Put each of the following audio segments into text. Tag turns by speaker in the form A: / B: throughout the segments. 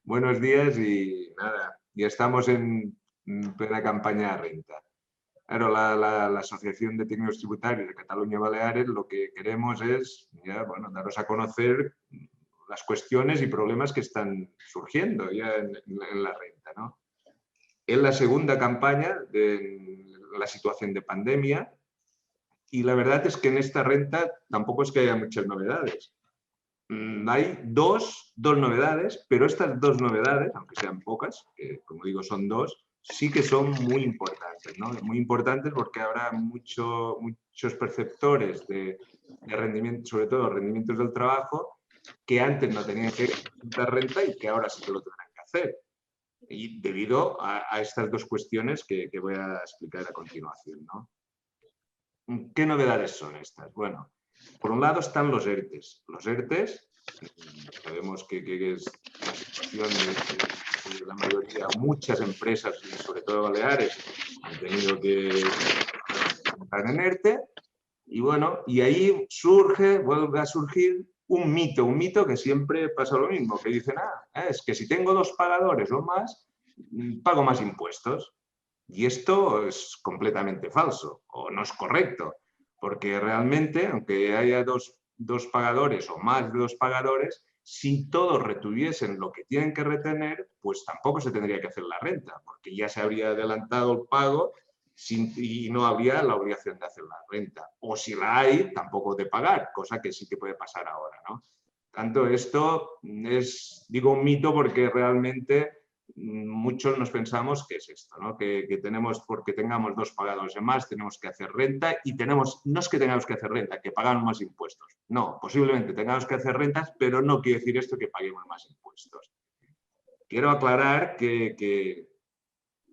A: Buenos días y nada, ya estamos en plena campaña de renta. Claro, la Asociación de Técnicos Tributarios de Cataluña y Baleares lo que queremos es ya, bueno, daros a conocer las cuestiones y problemas que están surgiendo ya en la renta, ¿no? Es la segunda campaña de la situación de pandemia y la verdad es que en esta renta tampoco es que haya muchas novedades. Hay dos novedades, pero estas dos novedades, aunque sean pocas, que como digo son dos, sí que son muy importantes, ¿no? Muy importantes porque habrá muchos perceptores de rendimiento, sobre todo rendimientos del trabajo, que antes no tenían que presentar renta y que ahora sí que lo tendrán que hacer. Y debido a estas dos cuestiones que voy a explicar a continuación, ¿no? ¿Qué novedades son estas? Bueno, por un lado están los ERTES. Los ERTES, sabemos que es la situación de la mayoría, muchas empresas, y sobre todo Baleares, han tenido que entrar en ERTE, y bueno, y ahí vuelve a surgir un mito que siempre pasa lo mismo, que dicen, es que si tengo dos pagadores o más, pago más impuestos. Y esto es completamente falso o no es correcto, porque realmente, aunque haya dos pagadores o más de dos pagadores, si todos retuviesen lo que tienen que retener, pues tampoco se tendría que hacer la renta, porque ya se habría adelantado el pago y no habría la obligación de hacer la renta. O si la hay, tampoco de pagar, cosa que sí que puede pasar ahora, ¿no? Tanto esto es, digo, un mito porque realmente muchos nos pensamos que es esto, ¿no? Que tenemos, porque tengamos dos pagadores de más, tenemos que hacer renta y no es que tengamos que hacer renta, que pagamos más impuestos. No, posiblemente tengamos que hacer rentas, pero no quiere decir esto que paguemos más impuestos. Quiero aclarar que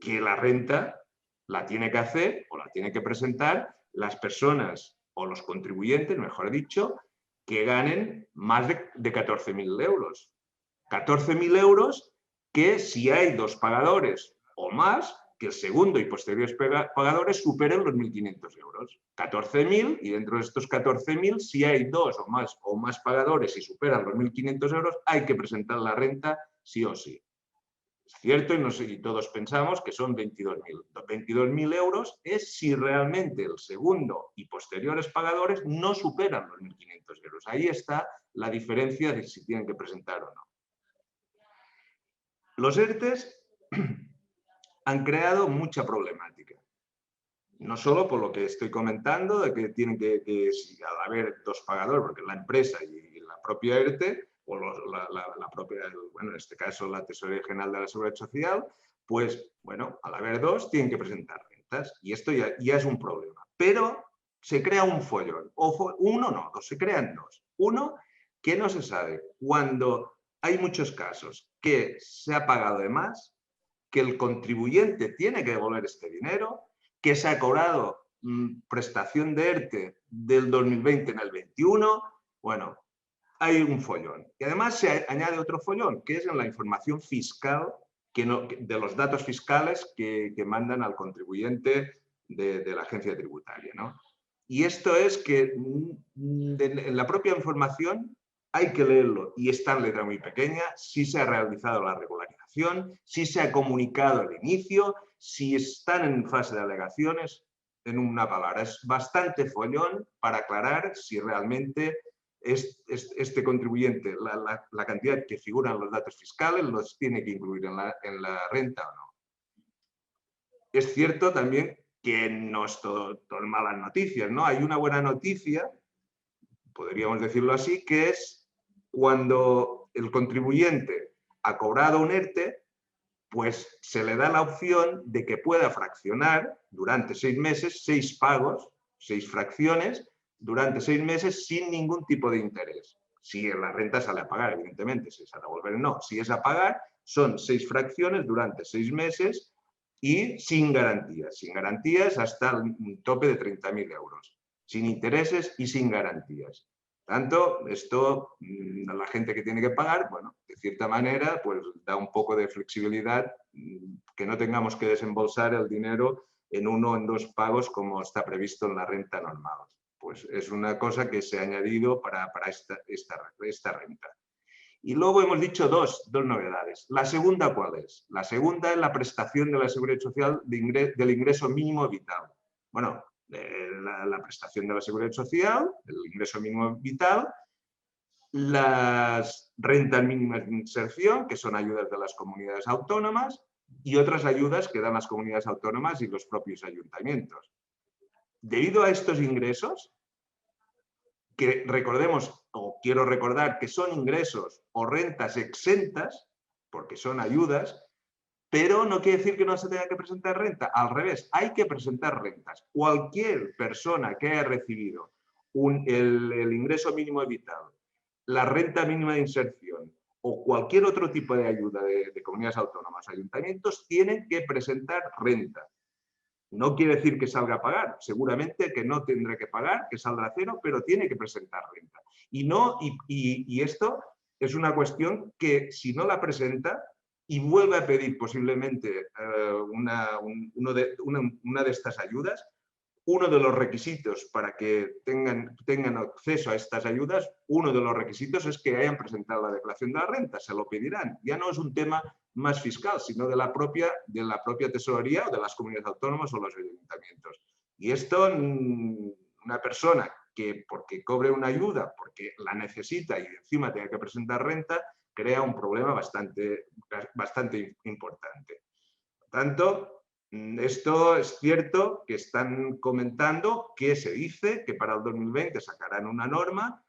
A: la renta la tiene que hacer o la tiene que presentar las personas o los contribuyentes, mejor dicho, que ganen más de 14.000 euros. 14.000 euros que si hay dos pagadores o más, que el segundo y posteriores pagadores superen los 1.500 euros. 14.000 y dentro de estos 14.000, si hay dos o más pagadores y superan los 1.500 euros, hay que presentar la renta sí o sí. Es cierto, y todos pensamos que son 22.000. 22.000 euros es si realmente el segundo y posteriores pagadores no superan los 1.500 euros. Ahí está la diferencia de si tienen que presentar o no. Los ERTEs han creado mucha problemática. No solo por lo que estoy comentando, de que tienen que al haber dos pagadores, porque la empresa y la propia ERTE, o la propia, bueno, en este caso la Tesorería General de la Seguridad Social, pues, bueno, al haber dos tienen que presentar rentas y esto ya es un problema. Pero se crea un follón, uno no, se crean dos. Uno, que no se sabe cuando hay muchos casos que se ha pagado de más, que el contribuyente tiene que devolver este dinero, que se ha cobrado prestación de ERTE del 2020 en el 21, bueno, hay un follón. Y además se añade otro follón, que es en la información fiscal, de los datos fiscales que mandan al contribuyente de la agencia tributaria, ¿no? Y esto es que en la propia información hay que leerlo y está en letra muy pequeña, si se ha realizado la regularización, si se ha comunicado el inicio, si están en fase de alegaciones, en una palabra. Es bastante follón para aclarar si realmente este contribuyente, la cantidad que figura en los datos fiscales, los tiene que incluir en la renta o no. Es cierto también que no es todo malas noticias, ¿no? Hay una buena noticia, podríamos decirlo así, que es cuando el contribuyente ha cobrado un ERTE, pues se le da la opción de que pueda fraccionar durante 6 meses, 6 pagos, 6 fracciones, durante 6 meses sin ningún tipo de interés. Si la renta sale a pagar, evidentemente, si es a devolver, no. Si es a pagar, son 6 fracciones durante 6 meses y sin garantías hasta un tope de 30.000 euros, sin intereses y sin garantías. Tanto, esto a la gente que tiene que pagar, bueno, de cierta manera, pues da un poco de flexibilidad, que no tengamos que desembolsar el dinero en uno o en dos pagos como está previsto en la renta normal. Pues es una cosa que se ha añadido para esta renta. Y luego hemos dicho dos novedades. ¿La segunda cuál es? La segunda es la prestación de la Seguridad Social del ingreso mínimo vital. Bueno, la prestación de la Seguridad Social, el ingreso mínimo vital, las rentas mínimas de inserción, que son ayudas de las comunidades autónomas, y otras ayudas que dan las comunidades autónomas y los propios ayuntamientos. Debido a estos ingresos, que recordemos, o quiero recordar, que son ingresos o rentas exentas, porque son ayudas, pero no quiere decir que no se tenga que presentar renta. Al revés, hay que presentar rentas. Cualquier persona que haya recibido el ingreso mínimo vital, la renta mínima de inserción o cualquier otro tipo de ayuda de comunidades autónomas, ayuntamientos, tienen que presentar renta. No quiere decir que salga a pagar, seguramente que no tendrá que pagar, que saldrá a cero, pero tiene que presentar renta. Y esto es una cuestión que si no la presenta y vuelve a pedir posiblemente una de estas ayudas, uno de los requisitos para que tengan acceso a estas ayudas, uno de los requisitos es que hayan presentado la declaración de la renta, se lo pedirán. Ya no es un tema más fiscal, sino de la propia tesorería o de las comunidades autónomas o los ayuntamientos. Y esto, una persona que porque cobre una ayuda, porque la necesita y encima tenga que presentar renta, crea un problema bastante importante. Por tanto, esto es cierto que están comentando que se dice que para el 2020 sacarán una norma,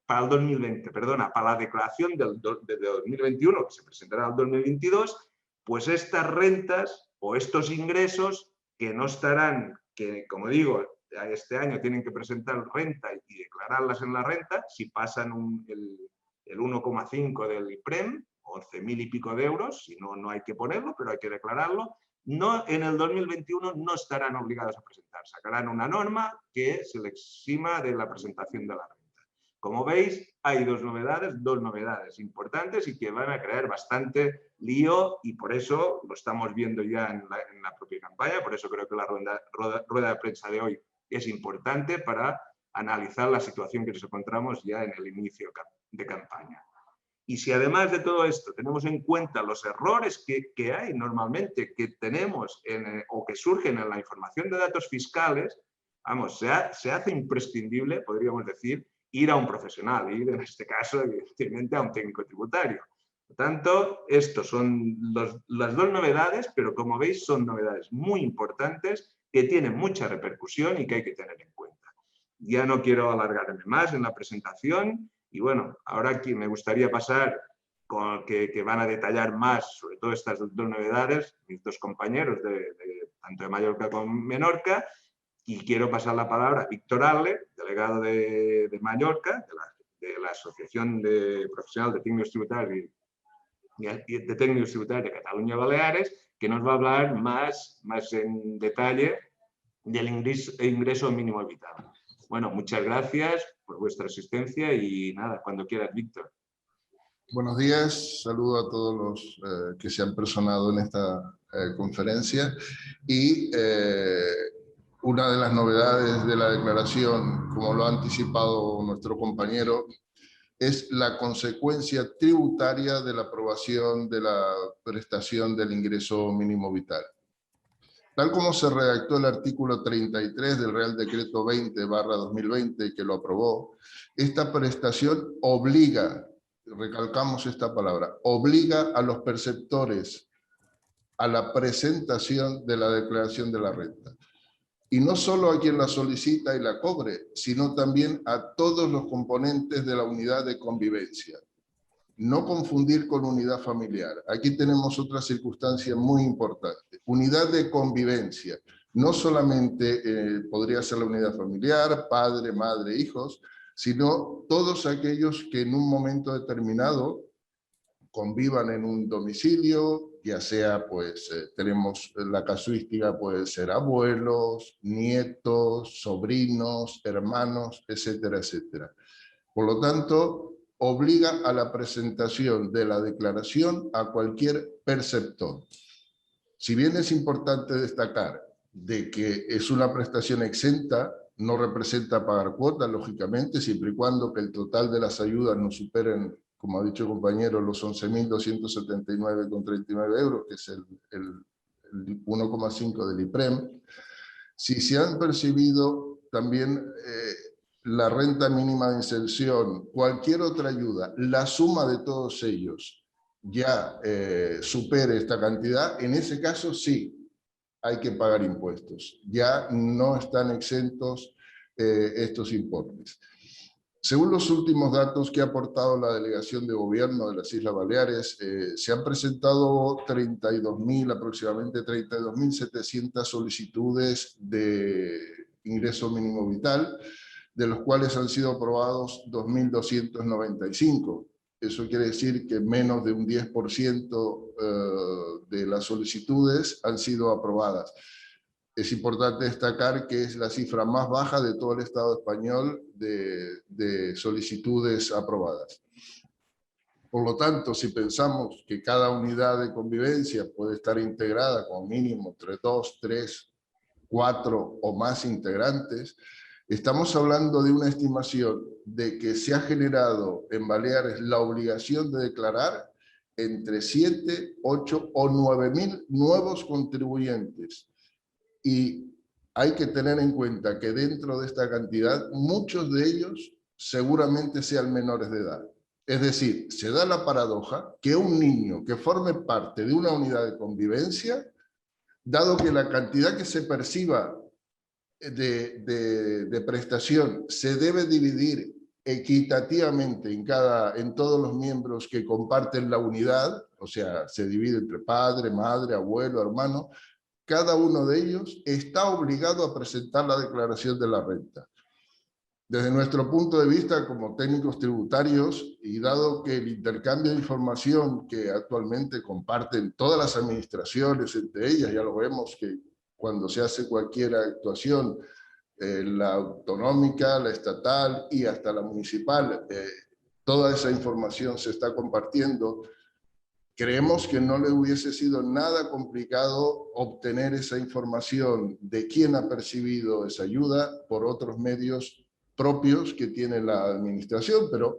A: para el 2020, perdona, para la declaración de 2021, que se presentará en el 2022, pues estas rentas o estos ingresos que no estarán, que como digo, este año tienen que presentar renta y declararlas en la renta, si pasan el 1,5 del IPREM, 11.000 y pico de euros, si no, no hay que ponerlo, pero hay que declararlo. No, en el 2021 no estarán obligados a presentar, sacarán una norma que se les exima de la presentación de la renta. Como veis, hay dos novedades importantes y que van a crear bastante lío y por eso lo estamos viendo ya en la propia campaña, por eso creo que la rueda de prensa de hoy es importante para analizar la situación que nos encontramos ya en el inicio de campaña. Y si además de todo esto tenemos en cuenta los errores que hay normalmente, que tenemos o que surgen en la información de datos fiscales, vamos, se hace imprescindible, podríamos decir, ir a un profesional, ir en este caso, evidentemente, a un técnico tributario. Por tanto, estos son las dos novedades, pero como veis son novedades muy importantes que tienen mucha repercusión y que hay que tener en cuenta. Ya no quiero alargarme más en la presentación. Y bueno, ahora aquí me gustaría pasar con que van a detallar más sobre todo estas dos novedades, mis dos compañeros, tanto de Mallorca como Menorca, y quiero pasar la palabra a Víctor Arle, delegado de Mallorca, de la Asociación Profesional de Técnicos Tributarios de Cataluña y Baleares, que nos va a hablar más en detalle del ingreso mínimo vital. Bueno, muchas gracias por vuestra asistencia y nada, cuando quieras, Víctor.
B: Buenos días, saludo a todos los que se han personado en esta conferencia y una de las novedades de la declaración, como lo ha anticipado nuestro compañero, es la consecuencia tributaria de la aprobación de la prestación del ingreso mínimo vital. Tal como se redactó el artículo 33 del Real Decreto 20/2020 que lo aprobó, esta prestación obliga, recalcamos esta palabra, obliga a los perceptores a la presentación de la declaración de la renta. Y no solo a quien la solicita y la cobre, sino también a todos los componentes de la unidad de convivencia. No confundir con unidad familiar. Aquí tenemos otra circunstancia muy importante. Unidad de convivencia. No solamente podría ser la unidad familiar, padre, madre, hijos, sino todos aquellos que en un momento determinado convivan en un domicilio, ya sea, pues, tenemos la casuística, puede ser abuelos, nietos, sobrinos, hermanos, etcétera, etcétera. Por lo tanto, obliga a la presentación de la declaración a cualquier perceptor. Si bien es importante destacar de que es una prestación exenta, no representa pagar cuotas, lógicamente, siempre y cuando que el total de las ayudas no superen como ha dicho el compañero, los 11.279,39 euros, que es el 1,5 del IPREM. Si se han percibido también la renta mínima de inserción, cualquier otra ayuda, la suma de todos ellos ya supere esta cantidad, en ese caso sí hay que pagar impuestos. Ya no están exentos estos importes. Según los últimos datos que ha aportado la Delegación de Gobierno de las Islas Baleares, se han presentado aproximadamente 32.700 solicitudes de ingreso mínimo vital, de los cuales han sido aprobados 2.295. Eso quiere decir que menos de un 10% de las solicitudes han sido aprobadas. Es importante destacar que es la cifra más baja de todo el Estado español de solicitudes aprobadas. Por lo tanto, si pensamos que cada unidad de convivencia puede estar integrada con mínimo entre 2, 3, 4 o más integrantes, estamos hablando de una estimación de que se ha generado en Baleares la obligación de declarar entre 7, 8 o 9.000 nuevos contribuyentes. Y hay que tener en cuenta que dentro de esta cantidad, muchos de ellos seguramente sean menores de edad. Es decir, se da la paradoja que un niño que forme parte de una unidad de convivencia, dado que la cantidad que se perciba de prestación se debe dividir equitativamente en todos los miembros que comparten la unidad, o sea, se divide entre padre, madre, abuelo, hermano, cada uno de ellos está obligado a presentar la declaración de la renta. Desde nuestro punto de vista como técnicos tributarios, y dado que el intercambio de información que actualmente comparten todas las administraciones, entre ellas ya lo vemos que cuando se hace cualquier actuación, la autonómica, la estatal y hasta la municipal, toda esa información se está compartiendo. Creemos que no le hubiese sido nada complicado obtener esa información de quién ha percibido esa ayuda por otros medios propios que tiene la administración, pero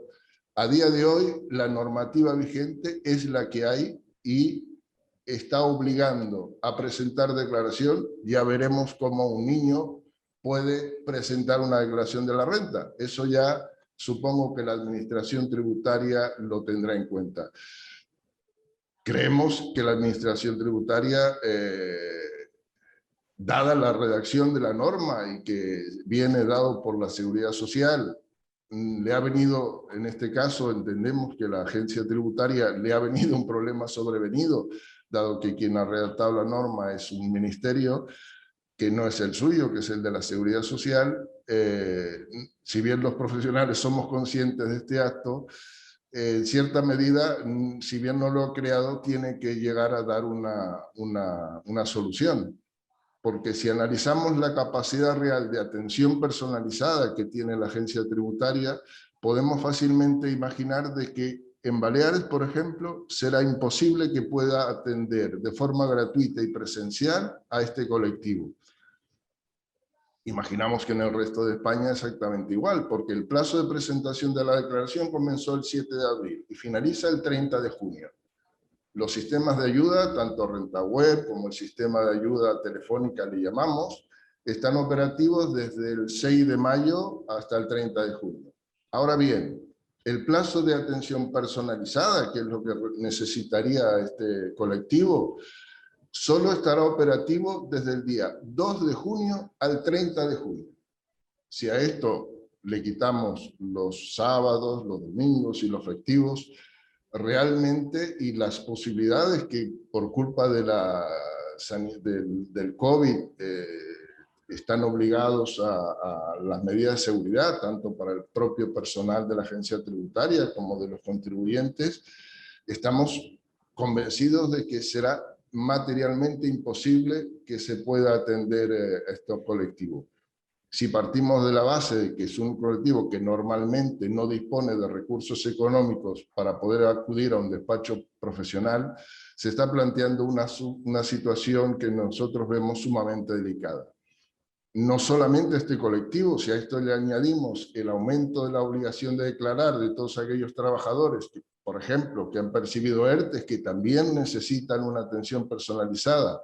B: a día de hoy la normativa vigente es la que hay y está obligando a presentar declaración. Ya veremos cómo un niño puede presentar una declaración de la renta. Eso ya supongo que la administración tributaria lo tendrá en cuenta. Creemos que la administración tributaria, dada la redacción de la norma y que viene dado por la Seguridad Social, le ha venido, en este caso entendemos que la agencia tributaria le ha venido un problema sobrevenido, dado que quien ha redactado la norma es un ministerio que no es el suyo, que es el de la Seguridad Social. Si bien los profesionales somos conscientes de este acto, en cierta medida, si bien no lo ha creado, tiene que llegar a dar una solución. Porque si analizamos la capacidad real de atención personalizada que tiene la agencia tributaria, podemos fácilmente imaginar de que en Baleares, por ejemplo, será imposible que pueda atender de forma gratuita y presencial a este colectivo. Imaginamos que en el resto de España exactamente igual, porque el plazo de presentación de la declaración comenzó el 7 de abril y finaliza el 30 de junio. Los sistemas de ayuda, tanto Renta Web como el sistema de ayuda telefónica le llamamos, están operativos desde el 6 de mayo hasta el 30 de junio. Ahora bien, el plazo de atención personalizada, que es lo que necesitaría este colectivo, solo estará operativo desde el día 2 de junio al 30 de junio. Si a esto le quitamos los sábados, los domingos y los festivos, realmente, y las posibilidades que por culpa de del COVID están obligados a las medidas de seguridad, tanto para el propio personal de la agencia tributaria como de los contribuyentes, estamos convencidos de que será materialmente imposible que se pueda atender a estos colectivos. Si partimos de la base de que es un colectivo que normalmente no dispone de recursos económicos para poder acudir a un despacho profesional, se está planteando una situación que nosotros vemos sumamente delicada. no solamente este colectivo, si a esto le añadimos el aumento de la obligación de declarar de todos aquellos trabajadores, que, por ejemplo, que han percibido ERTES, que también necesitan una atención personalizada,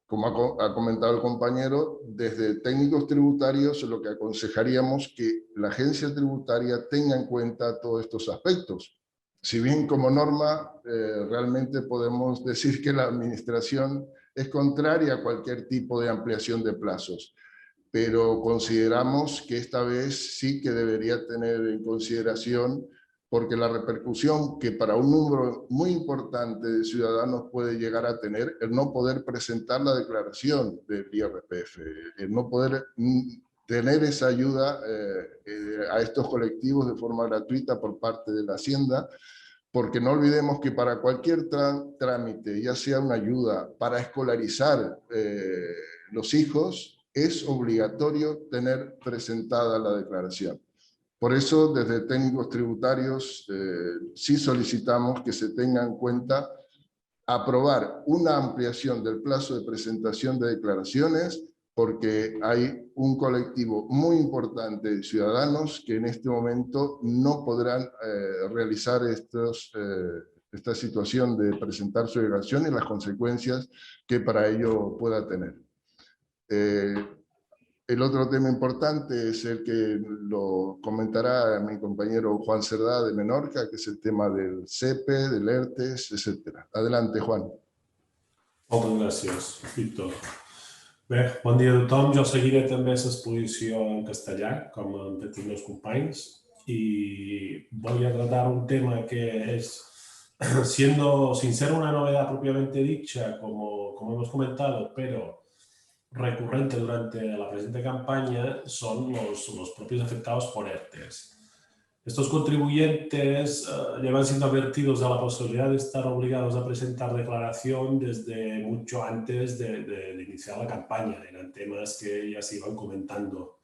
B: como ha comentado el compañero, desde técnicos tributarios lo que aconsejaríamos que la agencia tributaria tenga en cuenta todos estos aspectos. Si bien como norma realmente podemos decir que la administración es contraria a cualquier tipo de ampliación de plazos, pero consideramos que esta vez sí que debería tener en consideración, porque la repercusión que para un número muy importante de ciudadanos puede llegar a tener el no poder presentar la declaración del IRPF, el no poder tener esa ayuda a estos colectivos de forma gratuita por parte de la Hacienda, porque no olvidemos que para cualquier trámite, ya sea una ayuda para escolarizar los hijos, es obligatorio tener presentada la declaración. Por eso, desde técnicos tributarios, sí solicitamos que se tenga en cuenta aprobar una ampliación del plazo de presentación de declaraciones, porque hay un colectivo muy importante de ciudadanos que en este momento no podrán realizar esta situación de presentar su declaración y las consecuencias que para ello pueda tener. El otro tema importante es el que lo comentará mi compañero Juan Cerdá de Menorca, que es el tema del CEPE, del ERTES, etc. Adelante, Juan.
C: Moltes gràcies, Víctor. Bé, bon dia a tothom. Jo seguiré també l'exposició en castellà, com han fet els meus companys, y voy a tratar un tema que es, sin ser una novedad propiamente dicha, como hemos comentado, pero recurrente durante la presente campaña, son los propios afectados por ERTES. Estos contribuyentes llevan siendo advertidos de la posibilidad de estar obligados a presentar declaración desde mucho antes de iniciar la campaña. Eran temas que ya se iban comentando.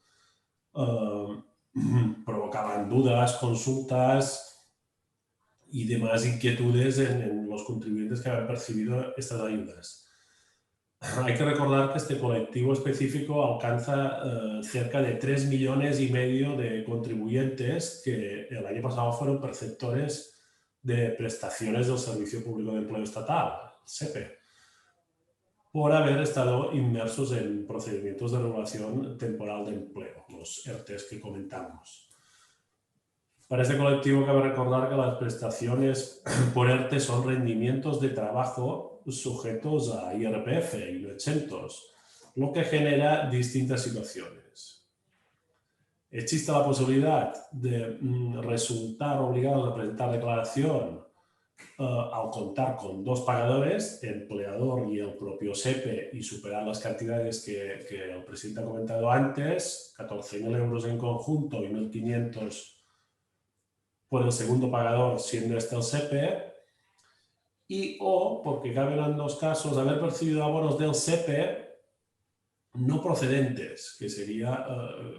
C: Provocaban dudas, consultas y demás inquietudes en los contribuyentes que habían percibido estas ayudas. Hay que recordar que este colectivo específico alcanza cerca de 3,5 millones de contribuyentes que el año pasado fueron perceptores de prestaciones del Servicio Público de Empleo Estatal, SEPE, por haber estado inmersos en procedimientos de regulación temporal de empleo, los ERTES que comentamos. Para este colectivo cabe recordar que las prestaciones por ERTE son rendimientos de trabajo sujetos a IRPF y no exentos, lo que genera distintas situaciones. Existe la posibilidad de resultar obligados a presentar declaración al contar con dos pagadores, el empleador y el propio SEPE, y superar las cantidades que el presidente ha comentado antes, 14.000 euros en conjunto y 1.500 por el segundo pagador, siendo este el SEPE, y o, porque caben en dos casos, haber percibido abonos del SEPE no procedentes, que sería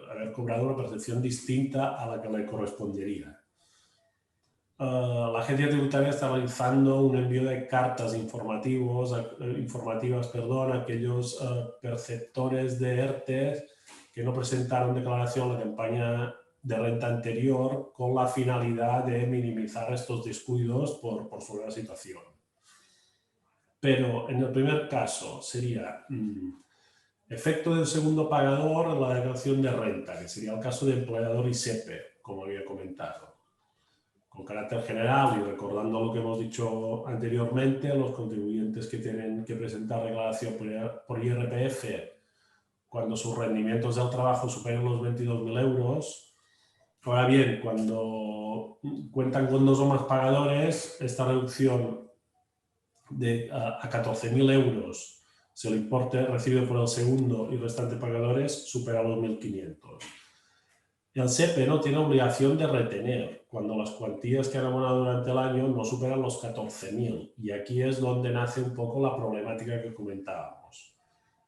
C: haber cobrado una percepción distinta a la que le correspondería. La agencia tributaria está realizando un envío de cartas informativas a aquellos perceptores de ERTES que no presentaron declaración en la campaña de renta anterior, con la finalidad de minimizar estos descuidos por su nueva situación. Pero en el primer caso sería efecto del segundo pagador en la declaración de renta, que sería el caso de empleador y SEPE, como había comentado. Con carácter general y recordando lo que hemos dicho anteriormente, los contribuyentes que tienen que presentar declaración por IRPF cuando sus rendimientos del trabajo superen los 22.000 euros. Ahora bien, cuando cuentan con dos o más pagadores, esta reducción a 14.000 euros, si el importe recibido por el segundo y restante pagadores supera los 1.500. El SEPE no tiene obligación de retener cuando las cuantías que han abonado durante el año no superan los 14.000. Y aquí es donde nace un poco la problemática que comentábamos.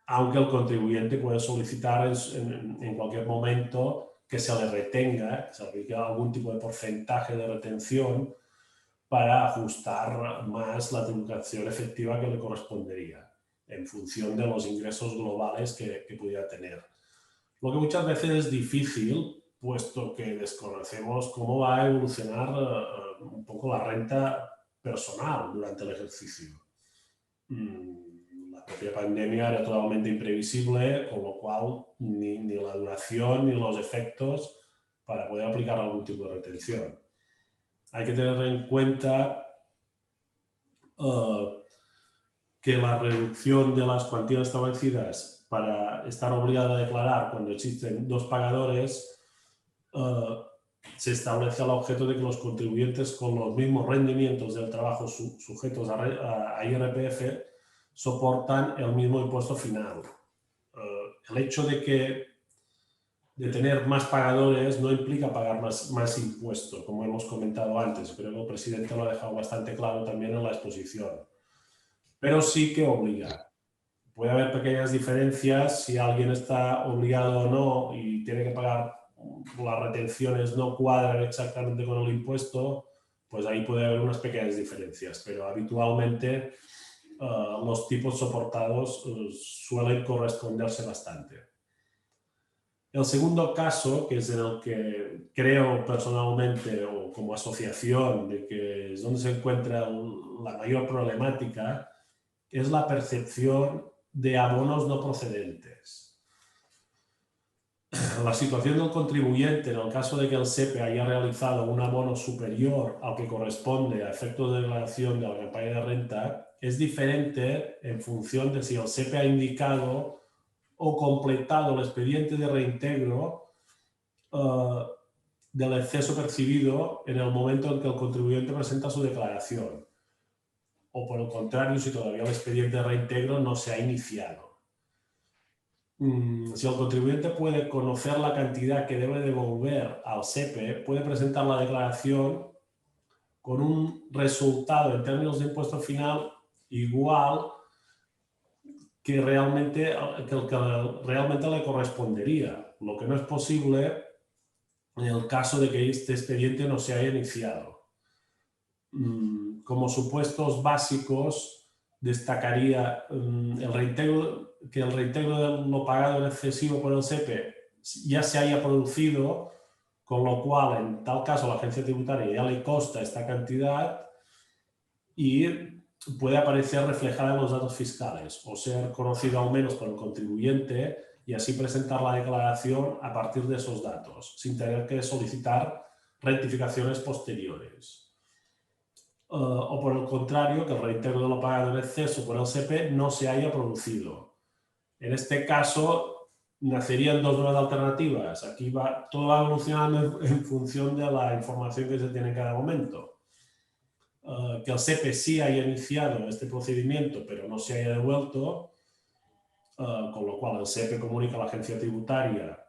C: Aunque el contribuyente puede solicitar en cualquier momento que se le retenga, que se le aplique algún tipo de porcentaje de retención para ajustar más la tributación efectiva que le correspondería. en función de los ingresos globales que pudiera tener. Lo que muchas veces es difícil, puesto que desconocemos cómo va a evolucionar un poco la renta personal durante el ejercicio. La propia pandemia era totalmente imprevisible, con lo cual ni la duración ni los efectos para poder aplicar algún tipo de retención. Hay que tener en cuenta que la reducción de las cuantías establecidas para estar obligado a declarar cuando existen dos pagadores se establece al objeto de que los contribuyentes con los mismos rendimientos del trabajo sujetos a IRPF soportan el mismo impuesto final. El hecho de tener más pagadores no implica pagar más impuesto, como hemos comentado antes. Creo que el presidente lo ha dejado bastante claro también en la exposición. Pero sí que obliga. Puede haber pequeñas diferencias si alguien está obligado o no y tiene que pagar, las retenciones no cuadran exactamente con el impuesto, pues ahí puede haber unas pequeñas diferencias. Pero habitualmente los tipos soportados suelen corresponderse bastante. El segundo caso, que es en el que creo personalmente o como asociación de que es donde se encuentra la mayor problemática, es la percepción de abonos no procedentes. La situación del contribuyente, en el caso de que el SEPE haya realizado un abono superior al que corresponde a efectos de declaración de la campaña de renta, es diferente en función de si el SEPE ha indicado o completado el expediente de reintegro del exceso percibido en el momento en que el contribuyente presenta su declaración. O por el contrario, si todavía el expediente de reintegro no se ha iniciado. Si el contribuyente puede conocer la cantidad que debe devolver al SEPE, puede presentar la declaración con un resultado en términos de impuesto final igual que realmente le correspondería, lo que no es posible en el caso de que este expediente no se haya iniciado. Como supuestos básicos, destacaría que el reintegro de lo pagado en excesivo por el SEPE ya se haya producido, con lo cual, en tal caso, a la agencia tributaria ya le consta esta cantidad y puede aparecer reflejada en los datos fiscales o ser conocido al menos por el contribuyente y así presentar la declaración a partir de esos datos, sin tener que solicitar rectificaciones posteriores. O por el contrario, que el reintegro de lo pagado en exceso por el SEPE no se haya producido. En este caso, nacerían dos nuevas alternativas. Aquí todo va evolucionando en función de la información que se tiene en cada momento. Que el SEPE sí haya iniciado este procedimiento, pero no se haya devuelto, con lo cual el SEPE comunica a la agencia tributaria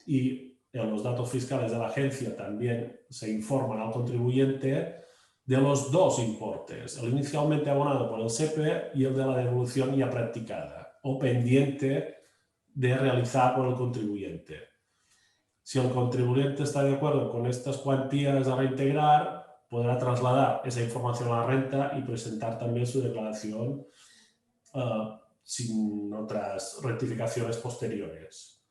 C: y en los datos fiscales de la agencia también se informan al contribuyente de los dos importes, el inicialmente abonado por el SEPE y el de la devolución ya practicada o pendiente de realizar por el contribuyente. Si el contribuyente está de acuerdo con estas cuantías a reintegrar, podrá trasladar esa información a la renta y presentar también su declaración sin otras rectificaciones posteriores.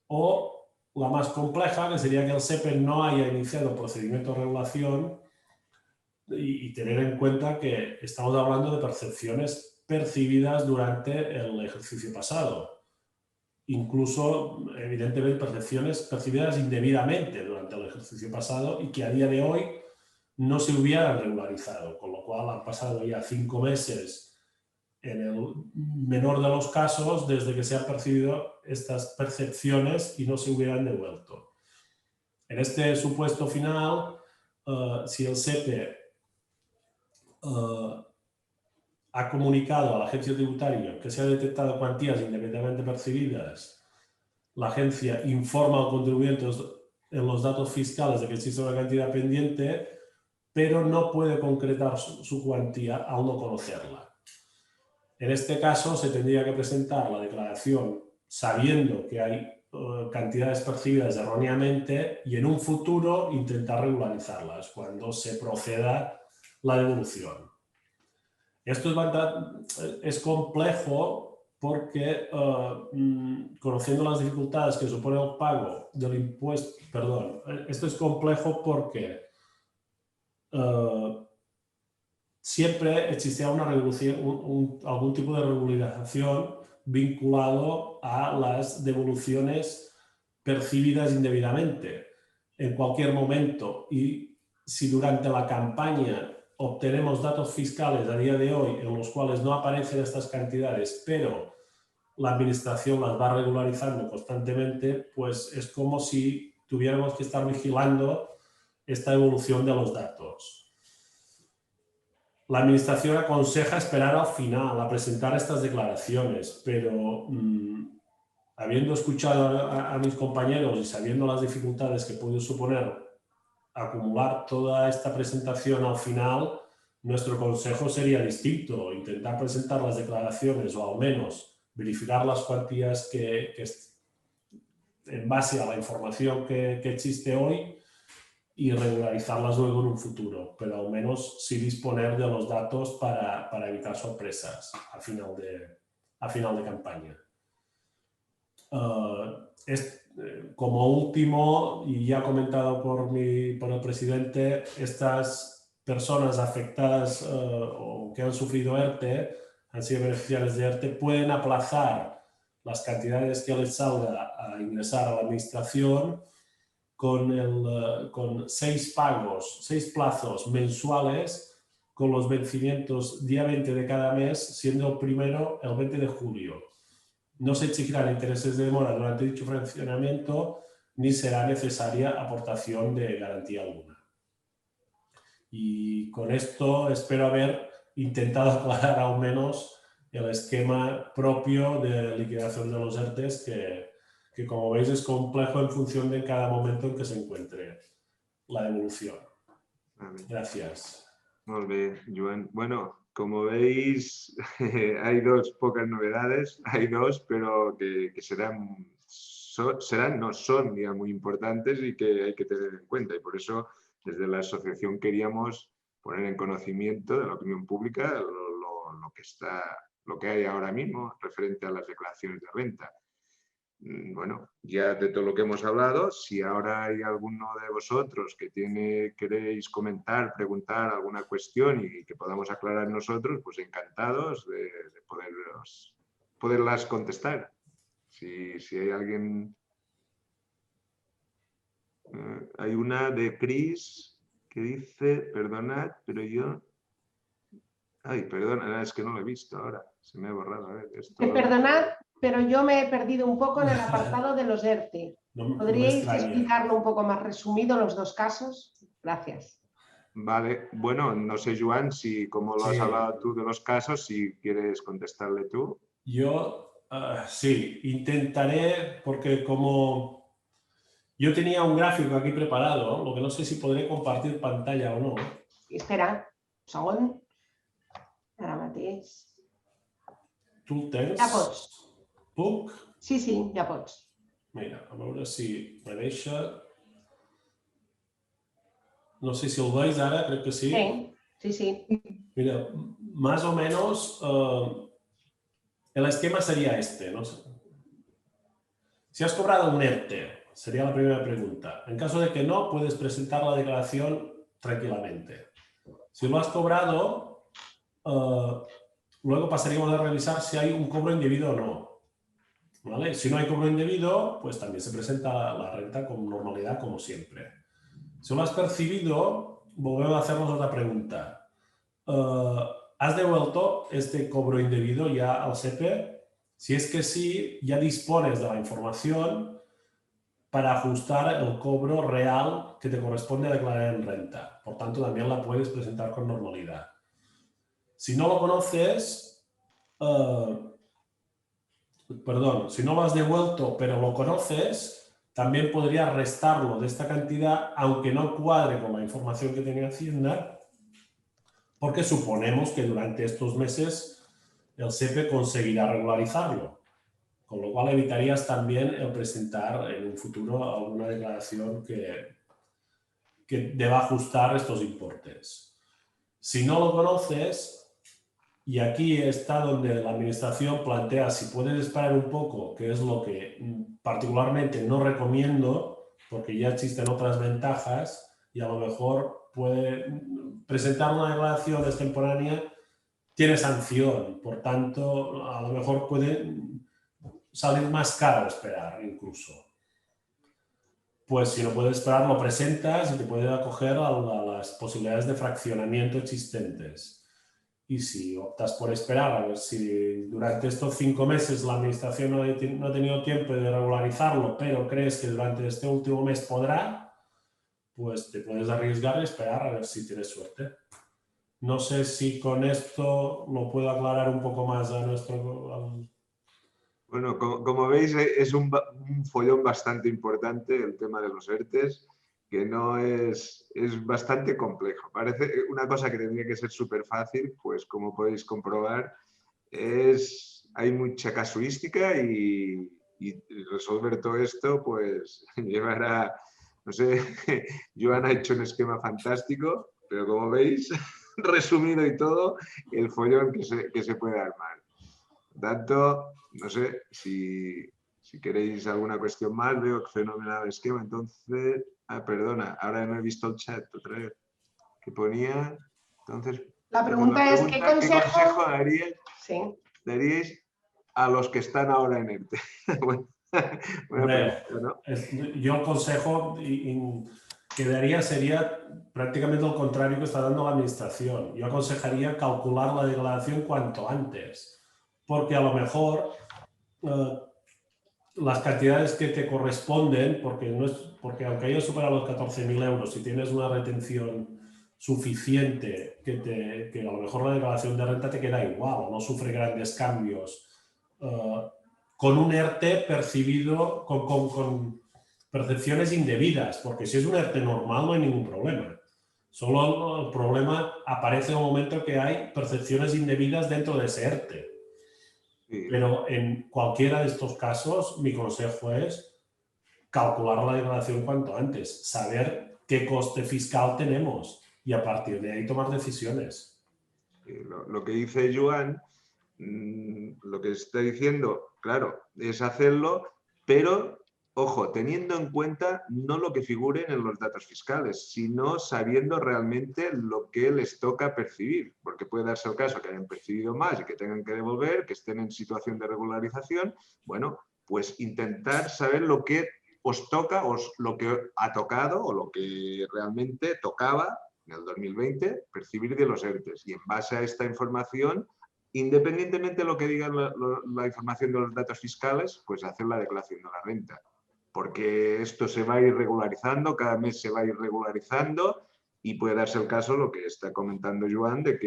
C: O la más compleja, que sería que el SEPE no haya iniciado procedimiento de regulación y tener en cuenta que estamos hablando de percepciones percibidas durante el ejercicio pasado. Incluso, evidentemente, percepciones percibidas indebidamente durante el ejercicio pasado y que a día de hoy no se hubieran regularizado, con lo cual han pasado ya 5 meses en el menor de los casos desde que se han percibido estas percepciones y no se hubieran devuelto. En este supuesto final, si el SEPE ha comunicado a la agencia tributaria que se han detectado cuantías indebidamente percibidas, la agencia informa al contribuyente en los datos fiscales de que existe una cantidad pendiente, pero no puede concretar su cuantía al no conocerla. En este caso, se tendría que presentar la declaración sabiendo que hay cantidades percibidas erróneamente y en un futuro intentar regularizarlas cuando se proceda la devolución. Esto es complejo porque, conociendo las dificultades que supone el pago del impuesto, esto es complejo porque siempre existía una regulación, algún tipo de regularización vinculado a las devoluciones percibidas indebidamente en cualquier momento. Y si durante la campaña obtenemos datos fiscales a día de hoy en los cuales no aparecen estas cantidades, pero la administración las va regularizando constantemente, pues es como si tuviéramos que estar vigilando esta evolución de los datos. La administración aconseja esperar al final a presentar estas declaraciones, pero habiendo escuchado a mis compañeros y sabiendo las dificultades que puede suponer acumular toda esta presentación al final, nuestro consejo sería distinto, intentar presentar las declaraciones o al menos verificar las cuantías que en base a la información que existe hoy y regularizarlas luego en un futuro, pero al menos sí disponer de los datos para evitar sorpresas a final de campaña. Como último, y ya comentado por el presidente, estas personas afectadas o que han sufrido ERTE, han sido beneficiarios de ERTE, pueden aplazar las cantidades que les salga a ingresar a la administración con 6 plazos mensuales, con los vencimientos día 20 de cada mes, siendo el primero el 20 de julio. No se exigirán intereses de demora durante dicho fraccionamiento ni será necesaria aportación de garantía alguna. Y con esto espero haber intentado aclarar al menos el esquema propio de liquidación de los ERTEs que como veis es complejo en función de cada momento en que se encuentre la devolución. Gracias.
A: Muy bien, Joan. Bueno, como veis, hay pocas novedades, hay dos, pero que no son ya muy importantes y que hay que tener en cuenta. Y por eso, desde la asociación queríamos poner en conocimiento de la opinión pública lo que hay ahora mismo referente a las declaraciones de renta. Bueno, ya de todo lo que hemos hablado, si ahora hay alguno de vosotros que queréis comentar, preguntar alguna cuestión y que podamos aclarar nosotros, pues encantados de poderlas contestar. Si hay alguien... hay una de Cris que dice, perdonad, pero yo... Ay, perdona, es que no lo he visto ahora, se me ha borrado. A ver, esto...
D: Perdonad, pero yo me he perdido un poco en el apartado de los ERTE. ¿Podríais explicarlo un poco más resumido los dos casos? Gracias.
A: Vale, bueno, no sé, Joan, si como lo has hablado tú de los casos, si quieres contestarle tú.
C: Yo, sí, intentaré, porque como yo tenía un gráfico aquí preparado, lo que no sé si podré compartir pantalla o no.
D: Espera, un segon. Ara mateix.
C: Tu el tens?
D: Ja pots.
C: Puc?
D: Sí, ja pots.
C: Mira, a veure si me deixa... No sé si el veis ara, crec que sí.
D: Sí.
C: Mira, más o menos el esquema sería este, ¿no? Si has cobrado un ERTE, sería la primera pregunta. En caso de que no, puedes presentar la declaración tranquilamente. Si lo has cobrado, luego pasaríamos a revisar si hay un cobro indebido o no. ¿Vale? Si no hay cobro indebido, pues también se presenta la renta con normalidad como siempre. Si lo has percibido, volvemos a hacernos otra pregunta. ¿Has devuelto este cobro indebido ya al SEPE? Si es que sí, ya dispones de la información para ajustar el cobro real que te corresponde declarar en renta. Por tanto, también la puedes presentar con normalidad. Si no lo conoces, si no lo has devuelto pero lo conoces, también podrías restarlo de esta cantidad, aunque no cuadre con la información que tenía Hacienda, porque suponemos que durante estos meses el SEPE conseguirá regularizarlo, con lo cual evitarías también el presentar en un futuro alguna declaración que deba ajustar estos importes. Si no lo conoces, Y aquí está donde la administración plantea si puedes esperar un poco, que es lo que particularmente no recomiendo, porque ya existen otras ventajas y a lo mejor puede presentar una declaración extemporánea, tiene sanción, por tanto a lo mejor puede salir más caro esperar incluso. Pues si no puedes esperar lo presentas y te puede acoger a las posibilidades de fraccionamiento existentes. Y si optas por esperar, a ver si durante estos 5 meses la administración no ha tenido tiempo de regularizarlo, pero crees que durante este último mes podrá, pues te puedes arriesgar y esperar a ver si tienes suerte. No sé si con esto lo puedo aclarar un poco más a nuestro...
A: Bueno, como veis, es un follón bastante importante el tema de los ERTEs, que no es bastante complejo. Parece una cosa que tendría que ser súper fácil, pues como podéis comprobar, hay mucha casuística y resolver todo esto, pues llevará, no sé, Joan ha hecho un esquema fantástico, pero como veis, resumido y todo, el follón que se puede armar. Por tanto, no sé si queréis alguna cuestión más, veo que fenomenal el esquema, entonces... Ah, perdona, ahora no he visto el chat otra vez. Que ponía, entonces...
D: La pregunta es, ¿qué consejo
A: daríais a los que están ahora en ERTE?
C: Yo el consejo que daría sería prácticamente lo contrario que está dando la administración. Yo aconsejaría calcular la declaración cuanto antes, porque a lo mejor las cantidades que te corresponden, porque aunque hayas superado los 14.000 euros, si tienes una retención suficiente, que a lo mejor la declaración de renta te queda igual o no sufre grandes cambios, con un ERTE percibido con percepciones indebidas, porque si es un ERTE normal no hay ningún problema. Solo el problema aparece en el momento que hay percepciones indebidas dentro de ese ERTE. Pero en cualquiera de estos casos, mi consejo es calcular la declaración cuanto antes, saber qué coste fiscal tenemos y a partir de ahí tomar decisiones.
A: Lo que dice Joan, lo que está diciendo, claro, es hacerlo, pero, ojo, teniendo en cuenta no lo que figuren en los datos fiscales, sino sabiendo realmente lo que les toca percibir, porque puede darse el caso que hayan percibido más y que tengan que devolver, que estén en situación de regularización. Bueno, pues intentar saber lo que os toca, lo que ha tocado o lo que realmente tocaba en el 2020 percibir de los ERTEs. Y en base a esta información, independientemente de lo que diga la información de los datos fiscales, pues hacer la declaración de la renta. Porque esto se va a ir regularizando, cada mes se va a ir regularizando y puede darse el caso, lo que está comentando Joan, de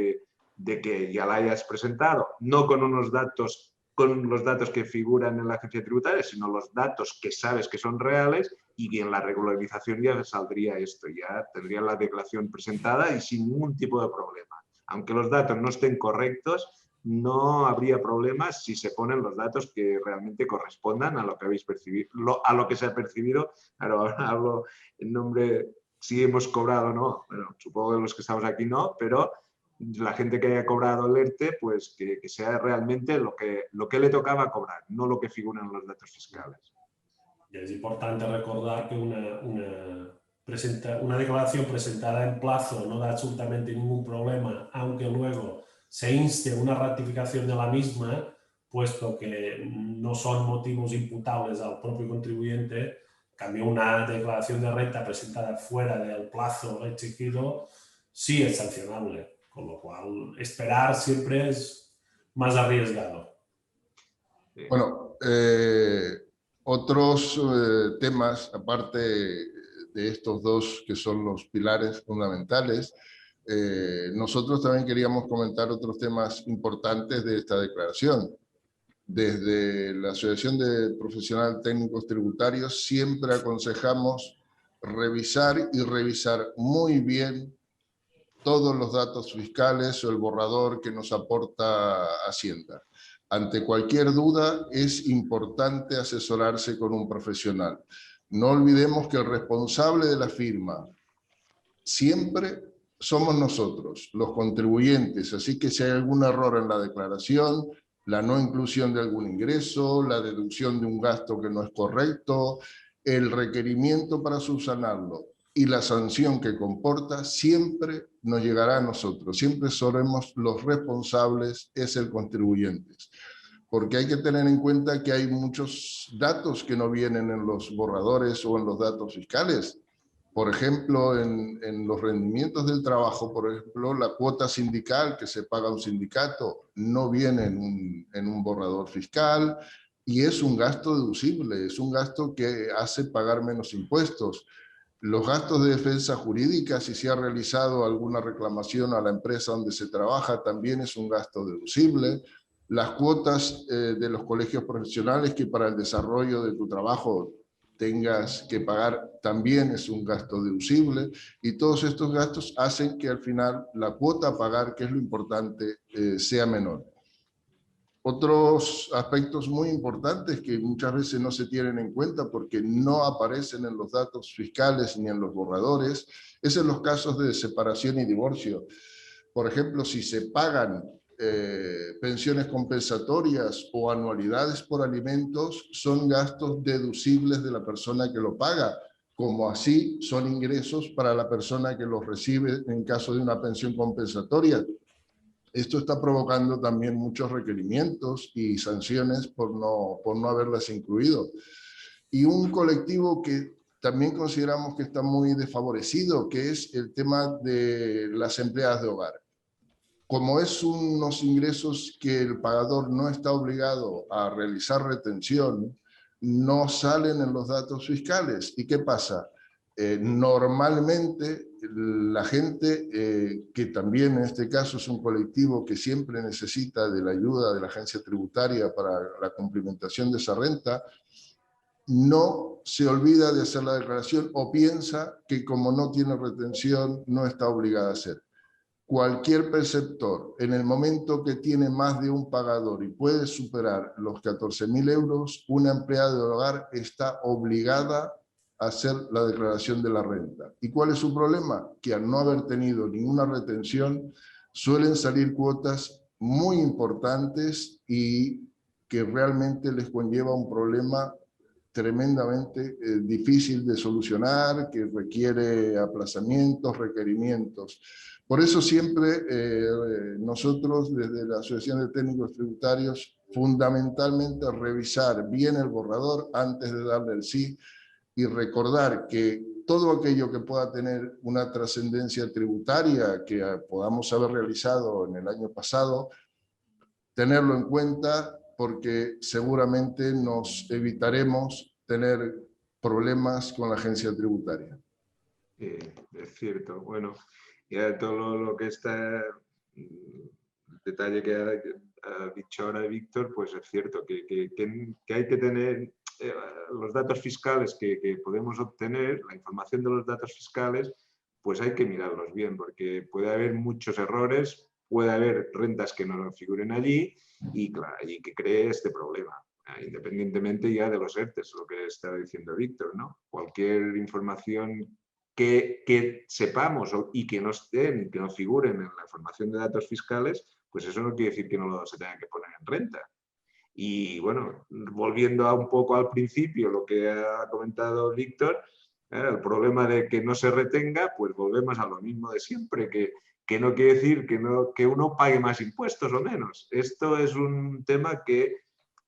A: que ya la hayas presentado, no con unos datos, con los datos que figuran en la agencia tributaria, sino los datos que sabes que son reales, y en la regularización ya saldría esto, ya tendría la declaración presentada y sin ningún tipo de problema. Aunque los datos no estén correctos, no habría problemas si se ponen los datos que realmente correspondan a lo que habéis percibido, a lo que se ha percibido. Ahora hablo en nombre, si hemos cobrado o no, bueno, supongo que los que estamos aquí no, pero la gente que haya cobrado el ERTE, pues que sea realmente lo que le tocaba cobrar, no lo que figura en los datos fiscales.
C: Y es importante recordar que una declaración presentada en plazo no da absolutamente ningún problema, aunque luego se inste una ratificación de la misma, puesto que no son motivos imputables al propio contribuyente. En cambio, una declaración de renta presentada fuera del plazo exigido sí es sancionable, con lo cual esperar siempre es más arriesgado.
B: Bueno, otros temas, aparte de estos dos que son los pilares fundamentales, nosotros también queríamos comentar otros temas importantes de esta declaración. Desde la Asociación de Profesionales Técnicos Tributarios siempre aconsejamos revisar y revisar muy bien todos los datos fiscales o el borrador que nos aporta Hacienda. Ante cualquier duda es importante asesorarse con un profesional. No olvidemos que el responsable de la firma siempre somos nosotros, los contribuyentes, así que si hay algún error en la declaración, la no inclusión de algún ingreso, la deducción de un gasto que no es correcto, el requerimiento para subsanarlo y la sanción que comporta, siempre nos llegará a nosotros, siempre seremos los responsables, es el contribuyente. Porque hay que tener en cuenta que hay muchos datos que no vienen en los borradores o en los datos fiscales. Por ejemplo, en los rendimientos del trabajo, por ejemplo, la cuota sindical que se paga a un sindicato no viene en un borrador fiscal y es un gasto deducible, es un gasto que hace pagar menos impuestos. Los gastos de defensa jurídica, si se ha realizado alguna reclamación a la empresa donde se trabaja, también es un gasto deducible. Las cuotas de los colegios profesionales que para el desarrollo de tu trabajo tengas que pagar también es un gasto deducible, y todos estos gastos hacen que al final la cuota a pagar, que es lo importante, sea menor. Otros aspectos muy importantes que muchas veces no se tienen en cuenta porque no aparecen en los datos fiscales ni en los borradores, es en los casos de separación y divorcio. Por ejemplo, si se pagan pensiones compensatorias o anualidades por alimentos, son gastos deducibles de la persona que lo paga, como así son ingresos para la persona que los recibe en caso de una pensión compensatoria. Esto está provocando también muchos requerimientos y sanciones por no haberlas incluido. Y un colectivo que también consideramos que está muy desfavorecido, que es el tema de las empleadas de hogar. Como es unos ingresos que el pagador no está obligado a realizar retención, no salen en los datos fiscales. ¿Y qué pasa? Normalmente la gente, que también en este caso es un colectivo que siempre necesita de la ayuda de la agencia tributaria para la cumplimentación de esa renta, no se olvida de hacer la declaración o piensa que como no tiene retención no está obligada a hacer. Cualquier perceptor, en el momento que tiene más de un pagador y puede superar los 14.000 euros, una empleada de hogar está obligada a hacer la declaración de la renta. ¿Y cuál es su problema? Que al no haber tenido ninguna retención, suelen salir cuotas muy importantes y que realmente les conlleva un problema tremendamente difícil de solucionar, que requiere aplazamientos, requerimientos. Por eso siempre nosotros desde la Asociación de Técnicos Tributarios fundamentalmente revisar bien el borrador antes de darle el sí y recordar que todo aquello que pueda tener una trascendencia tributaria que podamos haber realizado en el año pasado, tenerlo en cuenta porque seguramente nos evitaremos tener problemas con la agencia tributaria.
A: Es cierto. Bueno, ya todo lo que está, el detalle que ha dicho ahora Víctor, pues es cierto que hay que tener los datos fiscales que podemos obtener, la información de los datos fiscales, pues hay que mirarlos bien, porque puede haber muchos errores, puede haber rentas que no figuren allí y, claro, y que cree este problema. Independientemente ya de los ERTEs, lo que está diciendo Víctor, ¿no? Cualquier información que sepamos y que no estén, que no figuren en la información de datos fiscales, pues eso no quiere decir que no se tenga que poner en renta. Y bueno, volviendo un poco al principio, lo que ha comentado Víctor, el problema de que no se retenga, pues volvemos a lo mismo de siempre, que no quiere decir que uno pague más impuestos o menos. Esto es un tema que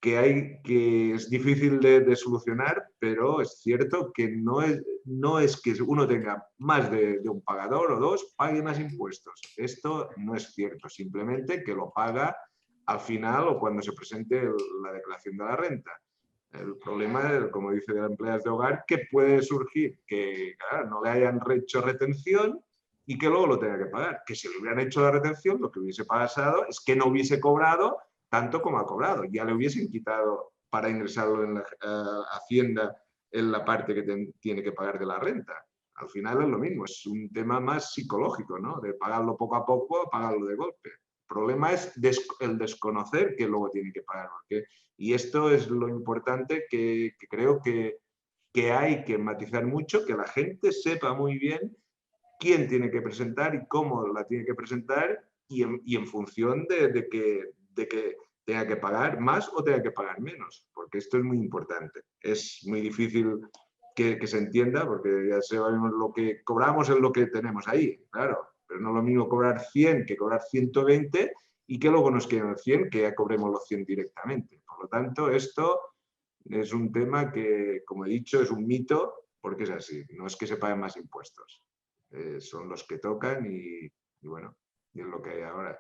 A: es difícil de solucionar, pero es cierto que no es que uno tenga más de un pagador o dos, pague más impuestos. Esto no es cierto, simplemente que lo paga al final o cuando se presente la declaración de la renta. El problema, como dice de las empleadas de hogar, que puede surgir que claro, no le hayan hecho retención y que luego lo tenga que pagar. Que si le hubieran hecho la retención, lo que hubiese pasado es que no hubiese cobrado tanto como ha cobrado. Ya le hubiesen quitado para ingresarlo en la Hacienda en la parte que tiene que pagar de la renta. Al final es lo mismo, es un tema más psicológico, ¿no? De pagarlo poco a poco a pagarlo de golpe. El problema es el desconocer que luego tiene que pagar. Y esto es lo importante que creo que hay que matizar mucho, que la gente sepa muy bien quién tiene que presentar y cómo la tiene que presentar y en función de que tenga que pagar más o tenga que pagar menos, porque esto es muy importante. Es muy difícil que se entienda, porque ya sabemos lo que cobramos es lo que tenemos ahí, claro, pero no es lo mismo cobrar 100 que cobrar 120 y que luego nos queden 100, que ya cobremos los 100 directamente. Por lo tanto, esto es un tema que, como he dicho, es un mito, porque es así, no es que se paguen más impuestos, son los que tocan y bueno, y es lo que hay ahora.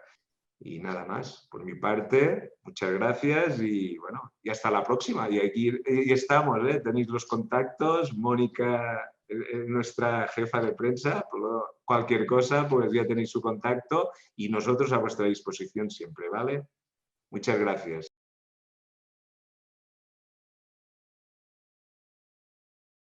A: Y nada más, por mi parte, muchas gracias y bueno, y hasta la próxima. Y aquí estamos, tenéis los contactos, Mónica, nuestra jefa de prensa, cualquier cosa, pues ya tenéis su contacto y nosotros a vuestra disposición siempre, ¿vale? Muchas gracias.